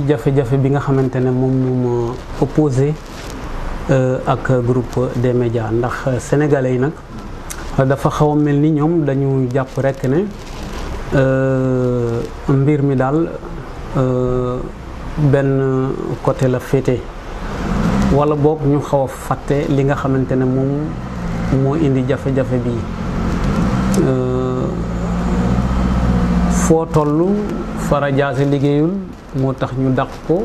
jafe-jafe bi nga xamante ne moom moo opposé ak groupe des médias ndax sénégalais yi nag dafa xaw a mel ni ñoom dañu jàpp rekk ne mbir mi daal benn côté la féete walla boog ñu xaw a fàtte li nga xamante ne moom moo indi jafe-jafe bi foo tollu Fara Diassé liggéeyul moo tax ñu dàq ko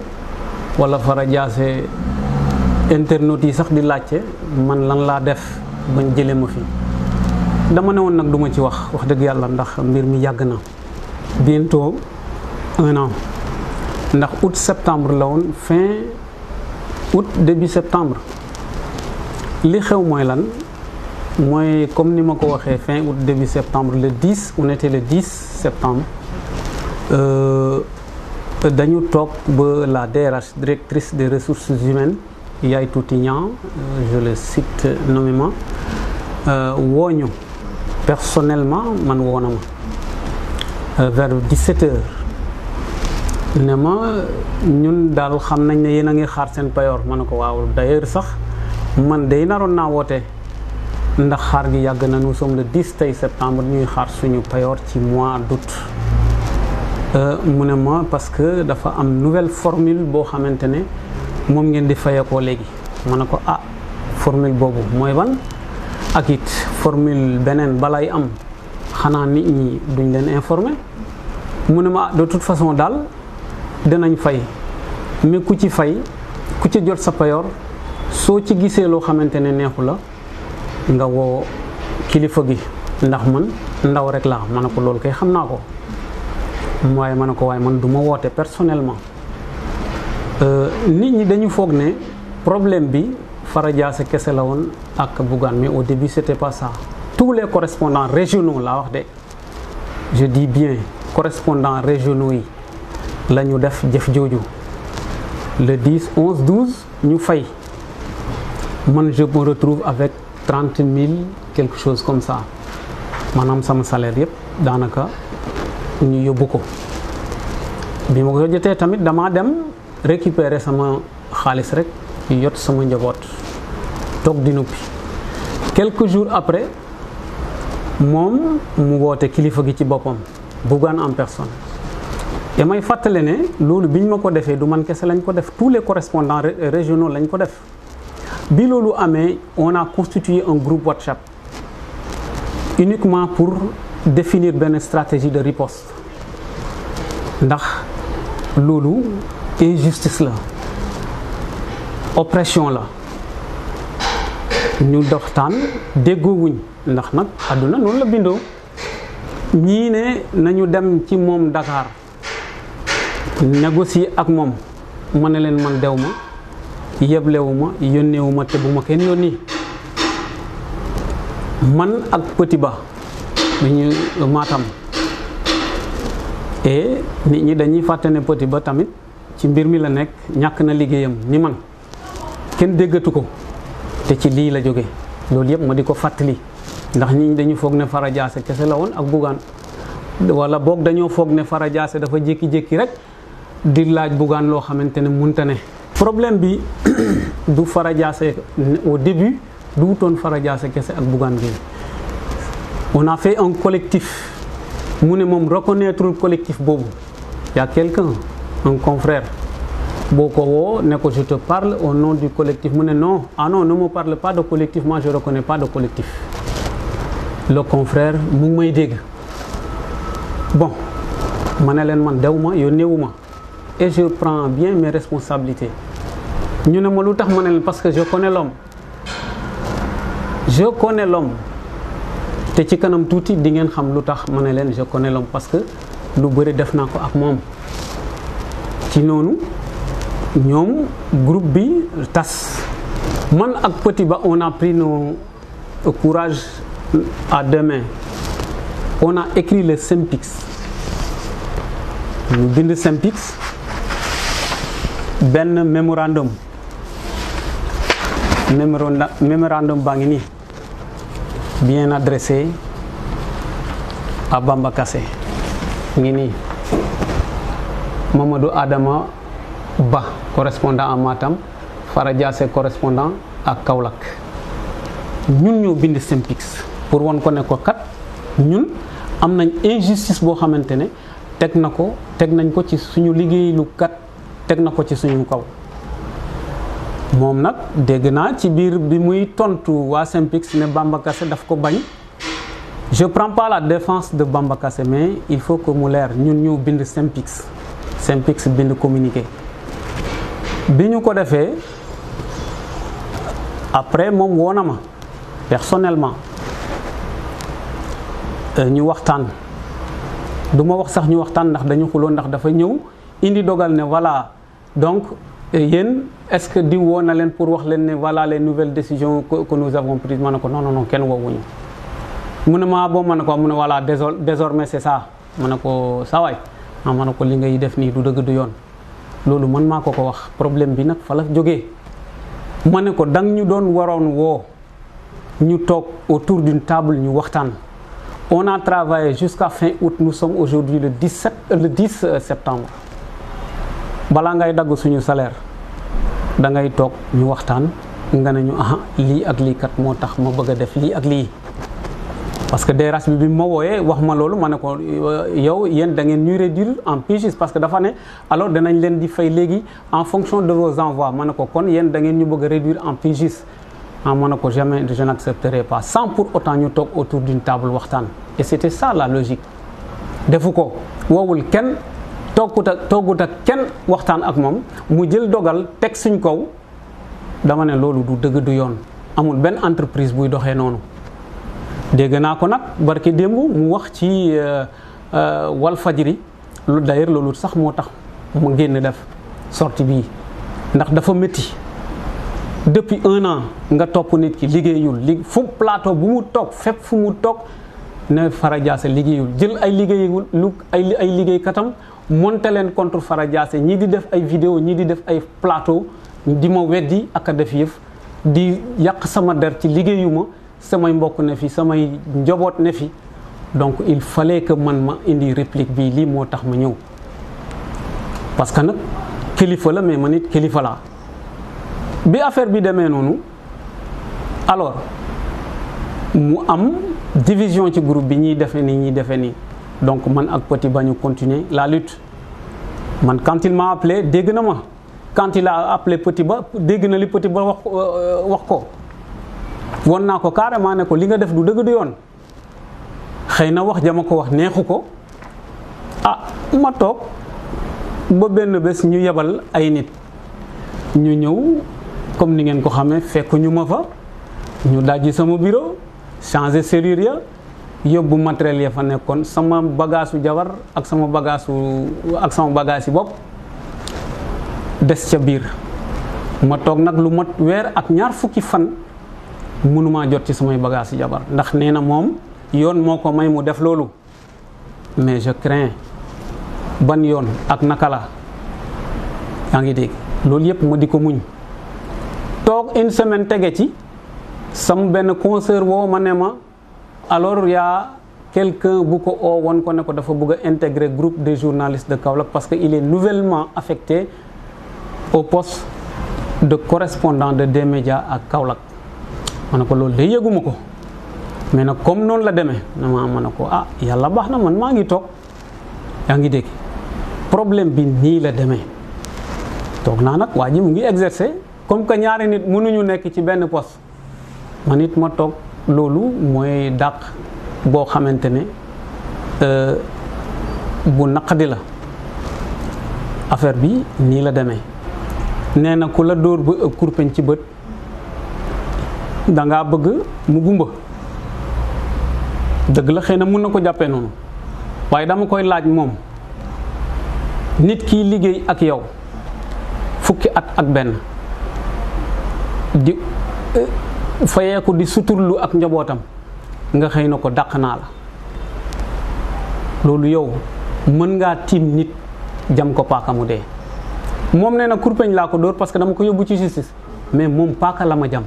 walla Fara Diassé internautes yi sax di laajte man lan laa def bañ jëlee ma fi dama ne woon nag duma ci wax dëgg yàlla ndax mbir mi yàgg na bientôt 1 an ndax août septembre la woon fin août début septembre li xew mooy lan mooy comme ni ma ko waxee fin août début septembre le 10 on était le 10 septembre dañu toog ba la DRH directrice des ressources humaines Yaay Tuuti Niang je le cite nommément wooñu personnellement man woona ma vers 17 heures ne ma ñun daal xam nañ ne yéen a ngi xaar seen payoor ma ne ko waaw d'ailleurs sax man day naroon naa woote ndax xaar gi yàgg na nous sommes le 10 tey septembre ñuy xaar suñu payoor ci mois d'août mu ne ma parce que dafa am nouvelle formule boo xamante ne moom ngeen di fayekoo léegi ma ne ko formule boobu mooy ban ak it formule beneen balay am xanaa nit ñi duñ leen informer mu ne ma de toute façon daal dinañ fay mais ku ci fay ku ci jot sa payoor soo ci gisee loo xamante ne neexu la nga woo kilifa gi ndax man ndaw rek laa ma ne ko loolu kay xam naa ko waaye ma ne ko waaye man du ma woote personnellement nit ñi dañu foog ne problème bi Fara Diassé kese la woon ak Bougane mais au début c'était pas ça tous les correspondants régionaux laa wax de je dis bien correspondants régionaux yi la ñu def jëf jooju le 10 11 12 ñu fay man je me retrouve avec 30 000 quelque chose comme ça maanaam sama salaire yëpp daanaka ñu yóbbu ko bi ma ko jotee tamit damaa dem récupérer sama xaalis rek yot sama njaboot toog di noppi quelques jours après moom mu woote kilifa gi ci boppam Bougane en personne te may fàttale ne loolu biñ ma ko defee du man kese lañ ko def tous les correspondants régionaux lañ ko def bi loolu amee on a constitué un groupe WhatsApp uniquement pour définir benn stratégie de riposte ndax loolu injustice la oppression la ñu doxtaan déggoowuñ ndax nag àdduna noonu la bindoo ñii ne nañu dem ci moom Dakar négocier ak moom ma ne leen man dew ma yeblewuma yónneewuma te bu ma kenn yónni man ak Petit Ba bi ñu Matam et nit ñi dañuy fàtte ne Petit Ba tamit ci mbir mi la nekk ñàkk na liggéeyam ni man kenn déggatu ko te ci lii la jóge loolu yëpp ma di ko fàttali ndax nit ñi dañu foog ne Fara Diassé kese la woon ak Bougane wala boog dañoo foog ne Fara Diassé dafa jékki-jékki rek di laaj Bougane loo xamante ne munta ne problème bi du Fara Diassé au début du wutoon Fara Diassé kese ak Bougane bi on a fait un collectif mu ne moom reconnaître le collectif boobu y a quelqu'un un confrère boo ko woo ne ko je te parle au nom du collectif mu ne non non ne me parle pas de collectif moi je reconnais pas de collectif le confrère mu ngi may dégg bon ma ne leen man dew ma yónneewu ma et je prends bien mes responsabilités ñu ne ma lu tax ma ne leen parce que je connais l'homme te ci kanam tuuti di ngeen xam lu tax ma ne leen je connais l'homme parce que lu bëri def naa ko ak moom ci noonu ñoom groupe bi tas man ak Petit Ba on a pris nos courage à deux mains on a écrit le SYNPICS ñu bind SYNPICS benn mémorandum baa ngi nii bien adressé à Bamba Kassé ngi nii Mamadou Adama Ba correspondant à Matam, Fara Diassé correspondant à Kaolack. ñun ñoo bind SYNPICS pour won ko ne ko kat ñun am nañ injustice boo xamante ne teg nañ ko ci suñu liggéey lu kat teg na ko ci suñu kaw. moom nag dégg naa ci biir bi muy tontu waa SYNPICS ne Bamba Kassé daf ko bañ. Je prends pas la défense de Bamba Kassé, mais il faut que mu leer ñun ñoo bind SYNPICS bind communiqué bi ñu ko defee après moom woo na ma personnellement ñu waxtaan du ma wax sax ñu waxtaan ndax dañu xuloo ndax dafa ñëw indi dogal ne voilà donc yéen est-ce que di woo na leen pour wax leen ne voilà les nouvelles décisions que nous avons prises ma ne ko non kenn woowuñu mu ne ma boo ma ne ko mu ne voilà désormais c'est ça ma ne ko saa waay ma ne ko li ngay def nii du dëgg du yoon loolu man maa ko wax problème bi nag fa la jógee ma ne ko dang ñu doon waroon woo ñu toog autour d'une table ñu waxtaan. On a travaillé jusqu'à fin août, nous sommes aujourd'hui le 10 septembre balaa ngay dagg suñu salaire da ngay toog ñu waxtaan nga ne ñu lii ak lii kat moo tax ma bëgg a def lii ak lii. parce que DRH bi ma wooyee wax ma loolu ma ne ko yow yéen da ngeen ñuy réduire en PJ parce que dafa ne alors danañ leen di fay léegi en fonction de vos envois ma ne ko kon yéen da ngeen ñu bëgg a réduire en PJ ma ne ko jamais je n'accepterai pas sans pour autant ñu toog autour d'une table waxtaan. Et c'était ça la logique defu ko woowul kenn toogut ak kenn waxtaan ak moom mu jël dogal teg suñ kaw dama ne loolu du dëgg du yoon amul benn entreprise buy doxee noonu. dégg naa ko nag barki démb mu wax ci Walfadjri d'ailleurs loolu sax moo tax mu génn def sortie bii ndax dafa métti depuis 1 an nga topp nit ki liggéeyul fu plateau bu mu toog fépp fu mu toog ne Fara Diassé liggéeyul jël ay liggéey katam monté leen contre Fara Diassé ñii di def ay vidéo ñii di def ay plateau di ma weddi ak a def yëf di yàq sama der ci liggéeyuma samay mbokk ne fi samay njaboot ne fi donc il fallait que man ma indi réplique bii lii moo tax ma ñëw parce que nag kilifa la mais man it kilifa laa bi affaire bi demee noonu alors mu am division ci groupe bi ñiy defee nii donc man ak Petit Ba ñu continuer la lutte man quand il m'a appelé dégg na ma quand il a appelé Petit Ba dégg na li Petit Ba wax ko won naa ko carrément ne ko li nga def du dëgg du yoon xëy na wax jama ko wax neexu ko ma toog ba benn bés ñu yebal ay nit ñu ñëw comme ni ngeen ko xamee fekk ñu ma fa ñu dajji sama bureau changer serrure ya yóbbu matériel ya fa nekkoon sama bagaasu jabar ak sama bagage yi bopp des ca biir ma toog nag lu mat weer ak ñaar fukki fan mënumaa jot ci samay bagage yi jabar ndax nee na moom yoon moo ko may mu def loolu mais je crains ban yoon ak naka la yaa ngi dégg loolu yëpp ma di ko muñ toog une semaine tege ci sama benn concert woo ma ne ma alors y'a quelqu'un bu ko oo woon ko ne ko dafa bëgg a intégrer groupe des journalistes de Kaolack parce que il est nouvellement affecté au poste de correspondant de D-Médias à Kaolack ma ne ko loolu day yëguma ko mais nag comme noonu la demee ma ne ko yàlla baax na man maa ngi toog yaa ngi dégg problème bi nii la demee toog naa nag waa ji mu ngi exercer comme que ñaari nit mënuñu nekk ci benn poste man it ma toog loolu mooy dàq boo xamante ne bu naqadi la affaire bi nii la demee nee na ku la dóor ba kurpeñ ci bët dangaa bëgg mu gumba dëgg la xëy na mun na ko jàppee noonu waaye dama koy laaj moom nit kiy liggéey ak yow fukki at ak benn di fayeeku di suturlu ak njabootam nga xëy na ko dàq naa la loolu yow mën ngaa tiim nit jam ko paaka mu dee moom nee na kurpeñ laa ko dóor parce que dama ko yóbbu ci justice mais moom paaka la ma jam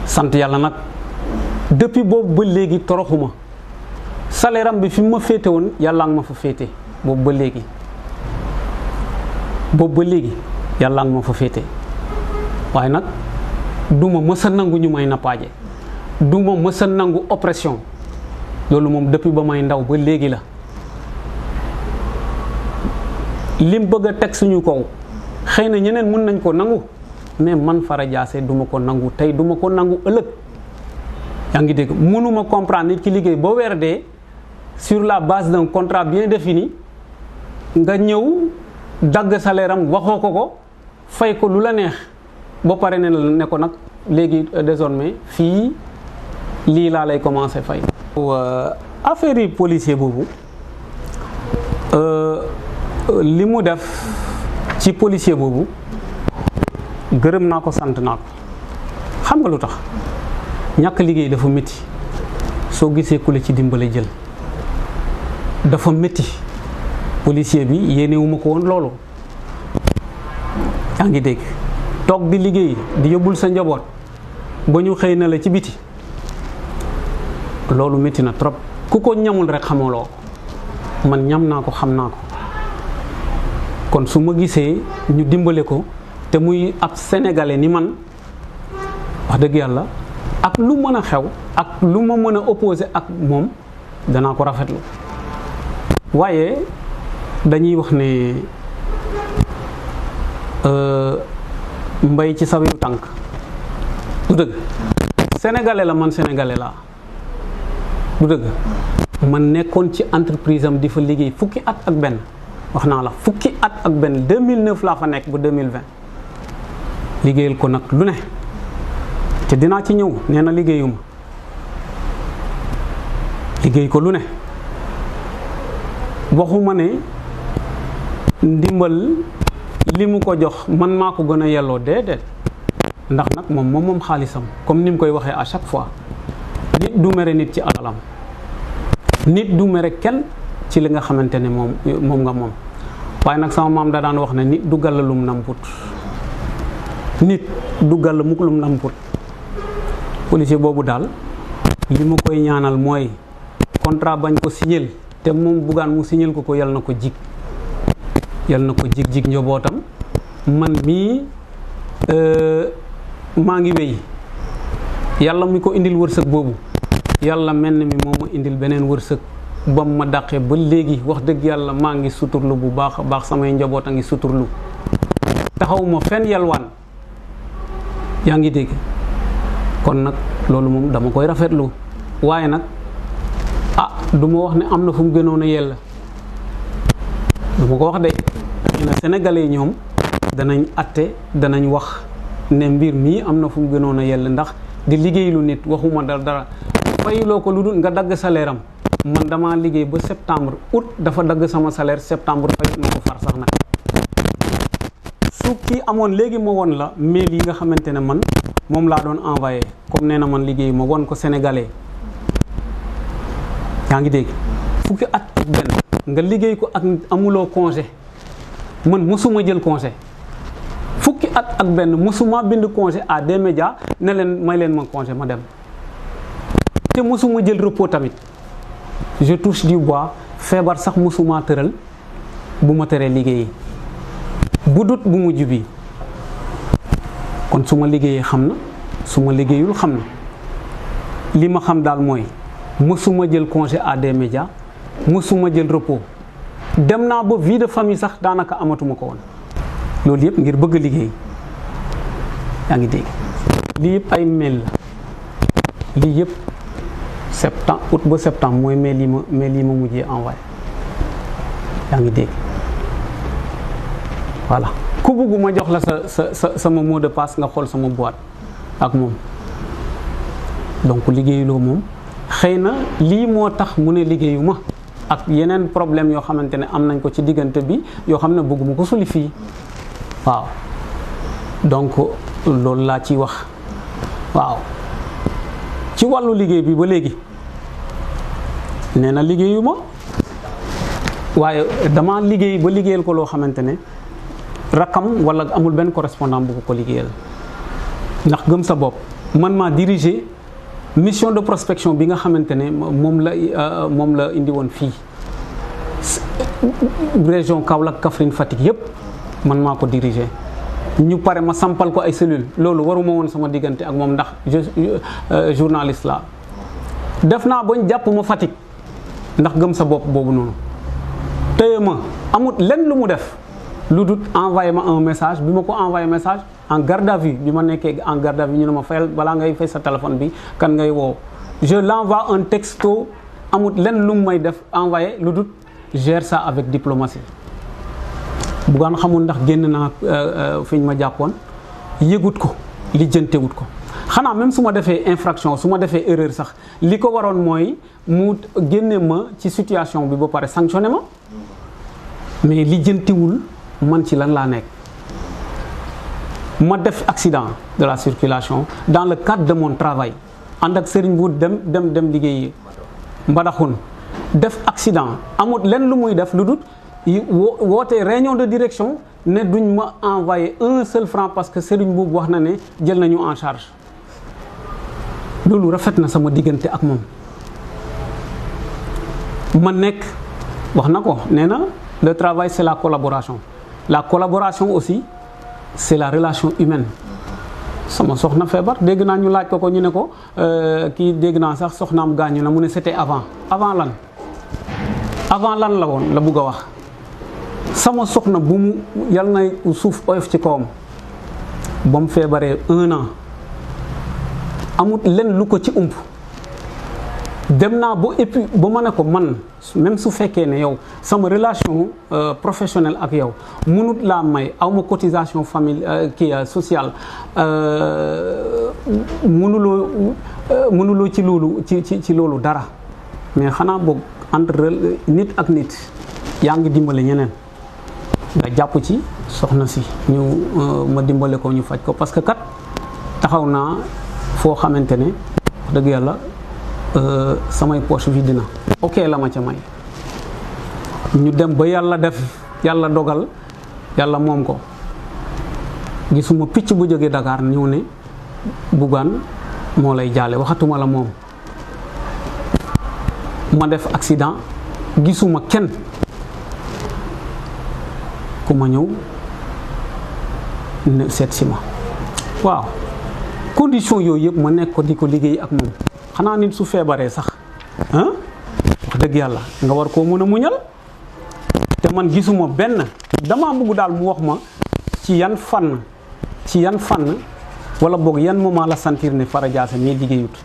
sant yàlla nag depuis boobu ba léegi toroxuma salaire am bi fi ma féete woon yàlla nga ma fa féete boobu ba léegi boobu ba léegi yàlla nga ma fa féete waaye nag duma mës a nangu ñu may nappaaje duma mës a nangu oppression loolu moom depuis ba may ndaw ba léegi la lim bëgg a teg suñu kaw xëy na ñeneen mun nañ ko nangu mais man Fara Diassé duma ko nangu tey duma ko nangu ëllëg yaa ngi dégg mënuma comprendre nit ki liggéey boo weer dee sur la base d'un contrat bien défini nga ñëw dagg salaire am waxoo ko fay ko lu la neex ba pare ne ko nag léegi désormais fii lii laa lay commencer fay. affaire yi policier boobu li mu def ci policier boobu gërëm naa ko sant naa ko xam nga lu tax ñàkk liggéey dafa métti soo gisee ku la ci dimbale jël dafa métti policier bi yéenewuma ko woon loolu yaa ngi dégg toog di liggéey di yóbbul sa njaboot ba ñu xëy na la ci biti loolu métti na trop ku ko ñamul rek xamaloo ko man ñam naa ko xam naa ko kon su ma gisee ñu dimbale ko te muy ab sénégalais ni man wax dëgg yàlla ak lu mën a xew ak lu ma mën a opposé ak moom danaa ko rafetlu waaye dañuy wax ne mbay ci sa wewu tànk du dëgg sénégalais la man sénégalais laa du dëgg man nekkoon ci entreprise am di fa liggéey fukki at ak benn wax naa la fukki at ak benn 2009 laa fa nekk ba 2020 liggéeyal ko nag lu ne te dinaa ci ñëw nee na liggéeyuma liggéey ko lu ne waxuma ne ndimbal li mu ko jox man maa ko gën a yelloo déedéet ndax nag moom xaalisam comme ni mu koy waxee à chaque fois nit du mere nit ci alalam nit du mere kenn ci li nga xamante ne moom nga moom waaye nag sama maam da daan wax ne nit du gàll lum namput nit du gàll mukk lum namput policier boobu daal li ma koy ñaanal mooy contrat bañ ko signal te moom buggaan mu signal ko yal na ko jig njobootam man mii maa ngi wéy yàlla mi ko indil wërsëg boobu yàlla mel ni mi moo ma indil beneen wërsëg ba ma dàqee ba léegi wax dëgg yàlla maa ngi suturlu bu baax a baax samay njaboot a ngi suturlu taxawuma fenn yalwaan yaa ngi dégg kon nag loolu moom dama koy rafetlu waaye nag du ma wax ne am na fu mu gënoon a yella du ma ko wax de xëy na sénégalais yi ñoom danañ atte danañ wax ne mbir mii am na fu mu gënoon a yella ndax di liggéey lu nit waxuma dara fayuloo ko lu dul nga dagg salaire am man dama liggéey ba septembre août dafa dagg sama salaire septembre fayut na ko far sax nag su kii amoon léegi ma won la mail yi nga xamante ne man moom laa doon envoyé comme nee na man liggéey ma won ko sénégalais yaa ngi dégg fukki at ak benn nga liggéey ko ak amuloo congé man mosuma jël congé fukki at ak benn mosuma bind congé à des médias ne leen may leen ma congé ma dem te mosuma jël repos tamit je touche du bois feebar sax mosuma tëral bu ma teree liggéeyi bu dut bu mujj bi kon su ma liggéeyee xam na su ma liggéeyul xam na li ma xam daal mooy mësuma jël congé à des médias mësuma jël repos dem naa ba vie de famille sax daanaka amatuma ko woon loolu yëpp ngir bëgg liggéey yaa ngi dégg lii yëpp ay mail la lii yëpp septembre août ba septembre mooy mail yi ma mujjee envoyé yaa ngi dégg voilà ku bëgg ma jox la sama mot de passe nga xool sama boîte ak moom donc liggéeyuloo moom xëy na lii moo tax mu ne liggéeyu ma ak yeneen problème yoo xamante ne am nañ ko ci diggante bi yoo xam ne bëgguma ko suli fii waaw donc loolu laa ciy wax waaw ci wàllu liggéey bi ba léegi nee na liggéeyu ma waaye dama liggéey ba liggéeyal ko loo xamante ne rakkam wala amul benn correspondant bu ko liggéeyal ndax gëm sa bopp man maa diriger mission de prospection bi nga xamante ne moom la indi woon fii région Kaolack Kaffrine Fatick yëpp man maa ko diriger ñu pare ma sampal ko ay cellules loolu waruma woon sama diggante ak moom ndax journaliste la def naa bañ jàpp ma Fatick ndax gëm sa bopp boobu noonu téye ma amut lenn lu mu def lu dul envoyé ma un message bi ma ko envoyé message en garde à vue bi ma nekkee en garde à vue ñu ne ma fayal balaa ngay fay sa téléphone bi kan ngay woo je l'envoie un texto amut lenn lu mu may def envoyé lu dul gère ça avec diplomatie Bougane xamul ndax génn naa fi ñu ma jàppoon yëgut ko lijjantewut ko xanaa même su ma defee infraction su ma defee erreur sax li ko waroon mooy mu génne ma ci situation bi ba pare sanctionné ma mais lijjantiwul man ci lan laa nekk ma def accident de la circulation dans le cadre de mon travail ànd ak Serigne bu dem liggéeyi Mbadakhoune def accident amut lenn lu muy def lu dul woote réunion de direction ne duñ ma envoyé un seul franc parce que Serigne Mboup wax na ne jël nañu en charge loolu rafet na sama diggante ak moom ma nekk wax na ko nee na le travail c'est la collaboration aussi c'est la relation humaine sama soxna feebar dégg naa ñu laaj ko ñu ne ko kii dégg naa sax soxnaam gaañu na mu ne c'était avant lan la woon la bugg a wax sama soxna bu mu yal na suuf oyof ci kawam ba mu feebaree 1 an amut lenn lu ko ci ump dem naa ba et puis ba ma ne ko man même su fekkee ne yow sama relation professionnelle ak yow mënut laa may aw ma cotisation famille sociale mënuloo ci loolu ci loolu dara mais xanaa boog entre nit ak nit yaa ngi dimbale ñeneen nga jàpp ci soxna si ñu ma dimbale ko ñu faj ko parce que kat taxaw naa foo xamante ne dëgg yàlla samay poche vide na ok la ma ca may ñu dem ba yàlla dogal yàlla moom ko gisuma picc bu jógee Dakar ñëw ne Bougane moo lay jaale waxatuma la moom ma def accident gisuma kenn ku ma ñëw ne seet si ma waaw condition yooyu yëpp ma nekk ko di ko liggéey ak moom xanaa nit su feebaree sax wax dëgg yàlla nga war koo mën a muñal te man gisuma benn dama bëgg daal mu wax ma ci yan fànn wala boog yan moment la sentir ne Fara Diassé mii liggéeyut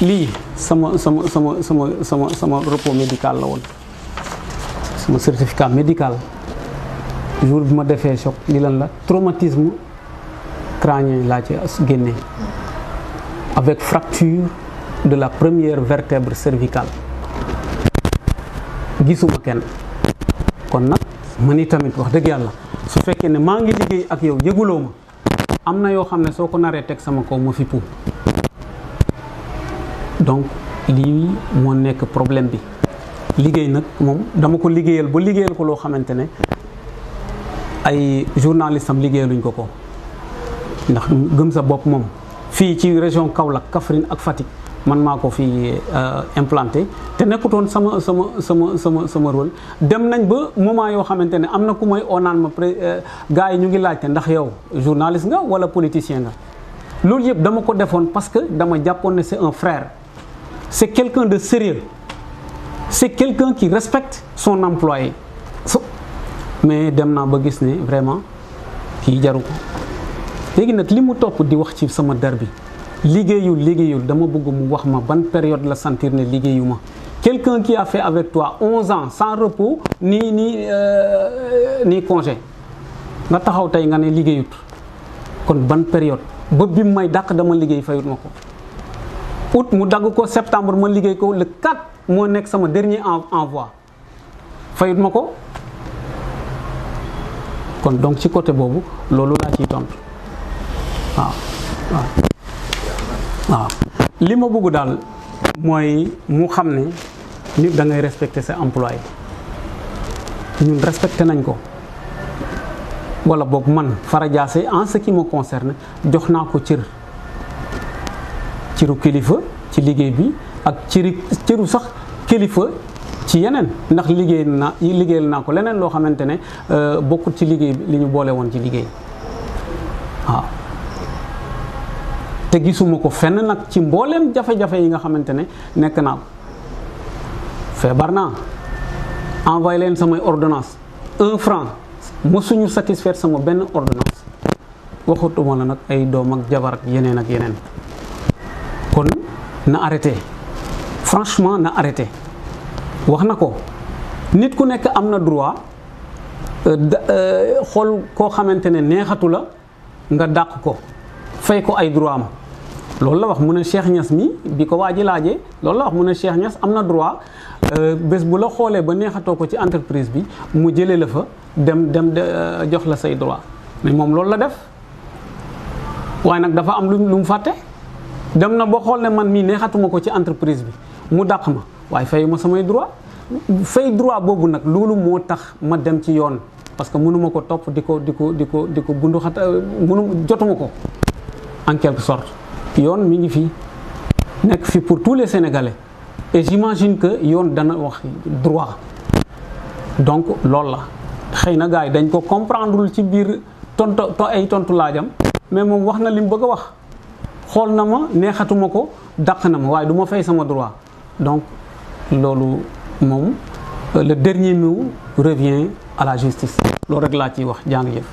lii sama repos médical la woon sama certificat médical jour bi ma defee choc li lan la traumatisme crânien laa ci génne avec fracture de la première vertèbre cervicale gisuma kenn kon nag man itamit wax dëgg yàlla su fekkee ne maa ngi liggéey ak yow yëguloo ma am na yoo xam ne soo ko naree teg sama kaw ma fippu donc lii moo nekk problème bi liggéey nag moom dama ko liggéeyal ba liggéeyal ko loo xamante ne ay journaliste am liggéeyaluñ ko ndax gëm sa bopp moom fii ci région Kaolack Kaffrine ak Fatick man maa ko fi implanté te nekkutoon sama rôle dem nañ ba moment yoo xamante ne am na ku may onaan ma gars yi ñu ngi laajte ndax yow journaliste nga wala politicien nga loolu yëpp dama ko defoon parce que dama jàppoon ne c'est un frère c'est quelqu'un de sérieux c'est quelqu'un qui respecte son employé mais dem naa ba gis ne vraiment kii jaru ko léegi nag li mu topp di wax ci sama der bi liggéeyul dama bëgg mu wax ma ban période la sentir ne liggéeyuma quelqu'un qui a fait avec toi 11 ans sans repos ni congé nga taxaw tey nga ne liggéeyut kon ban période ba bi may dàq dama liggéey fayut ma ko août mu dagg ko septembre ma liggéey ko le 4 moo nekk sama dernier envoi fayut ma ko kon donc ci côté boobu loolu laa ciy tontu waaw li ma bëgg daal mooy mu xam ne nit da ngay respecter sa employé ñun respecté nañ ko wala boog man Fara Diassé en ce qui me concerne jox naa ko cëru kilifa ci liggéey bi ak cëru sax kilifa ci yeneen ndax liggéeyal naa ko leneen loo xamante ne bokkut ci liggéey bi li ñu boole woon ci liggéey waaw te gisuma ko fenn nag ci mbooleem jafe-jafe yi nga xamante ne nekk naa ko feebar naa envoyé leen samay ordonnance 1 franc mësuñu satisfaire sama benn ordonnance waxutuma la nag ay doom ak jabar ak yeneen kon na arrêté franchement na arrêté wax na ko nit ku nekk am na droit xool koo xamante ne neexatu la nga dàq ko fay ko ay droit am loolu la wax mu ne Cheikh Niass mi bi ko waa ji laajee loolu la wax mu ne Cheikh Niass am na droit bés bu la xoolee ba neexatoo ko ci entreprise bi mu jëlee la fa dem jox la say droit mais moom loolu la def waaye nag dafa am lu mu fàtte dem na ba xool ne man mii neexatuma ko ci entreprise bi mu dàq ma waaye fay ma samay droit fay droit boobu nag loolu moo tax ma dem ci yoon parce que mënuma ko topp di ko bundu xat jotuma ko en quelque sorte yoon mi ngi fi nekk fi pour tous les Sénégalais et j'imagine que yoon dana wax droit donc loolu la xëy na gars yi dañ ko comprendreul ci biir tontu laajam mais moom wax na li mu bëgg a wax xool na ma neexatuma ko dàq na ma waaye du ma fay sama droit donc loolu moom le dernier mot revient à la justice loolu rek laa ciy wax jaa ngi jëf